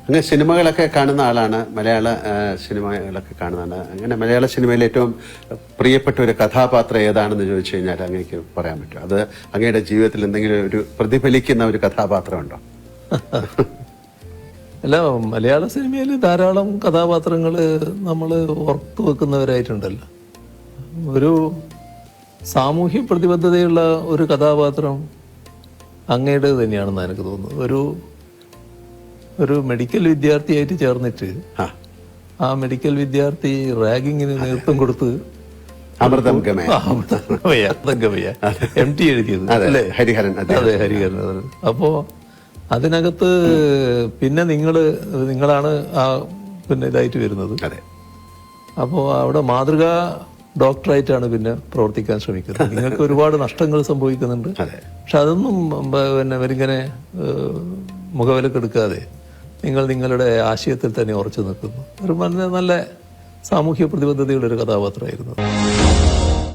അങ്ങനെ സിനിമകളൊക്കെ കാണുന്ന ആളാണ്, മലയാള സിനിമകളൊക്കെ കാണുന്നതാണ്. അങ്ങനെ മലയാള സിനിമയിൽ ഏറ്റവും പ്രിയപ്പെട്ട ഒരു കഥാപാത്രം ഏതാണെന്ന് ചോദിച്ചു കഴിഞ്ഞാൽ അങ്ങേക്ക് പറയാൻ പറ്റും? അത് അങ്ങയുടെ ജീവിതത്തിൽ എന്തെങ്കിലും ഒരു പ്രതിഫലിക്കുന്ന ഒരു കഥാപാത്രമുണ്ടോ? അല്ല, മലയാള സിനിമയിൽ ധാരാളം കഥാപാത്രങ്ങൾ നമ്മൾ ഓർത്തു വെക്കുന്നവരായിട്ടുണ്ടല്ലോ. ഒരു സാമൂഹ്യ പ്രതിബദ്ധതയുള്ള ഒരു കഥാപാത്രം അങ്ങയുടെ തന്നെയാണെന്ന് എനിക്ക് തോന്നുന്നത്. ഒരു മെഡിക്കൽ വിദ്യാർത്ഥിയായിട്ട് ചേർന്നിട്ട് ആ മെഡിക്കൽ വിദ്യാർത്ഥി റാഗിങ്ങിന് നേതൃത്വം കൊടുത്ത് അമൃതം ഗമയ MT എഴുതിയത് അല്ലേ? ഹരിഹരൻ. അതെ, ഹരിഹരൻ. അപ്പോ അതിനകത്ത് പിന്നെ നിങ്ങളാണ് ആ പിന്നെ ഇതായിട്ട് വരുന്നത്. അപ്പോ അവിടെ മാതൃകാ ഡോക്ടറായിട്ടാണ് പിന്നെ പ്രവർത്തിക്കാൻ ശ്രമിക്കുന്നത്. നിങ്ങൾക്ക് ഒരുപാട് നഷ്ടങ്ങൾ സംഭവിക്കുന്നുണ്ട്. പക്ഷെ അതൊന്നും പിന്നെ അവരിങ്ങനെ മുഖവിലക്കെടുക്കാതെ നിങ്ങൾ നിങ്ങളുടെ ആശയത്തിൽ തന്നെ ഉറച്ചു നിൽക്കുന്നു. ഒരു നല്ല സാമൂഹ്യ പ്രതിബദ്ധതയുള്ള ഒരു കഥാപാത്രമായിരുന്നു.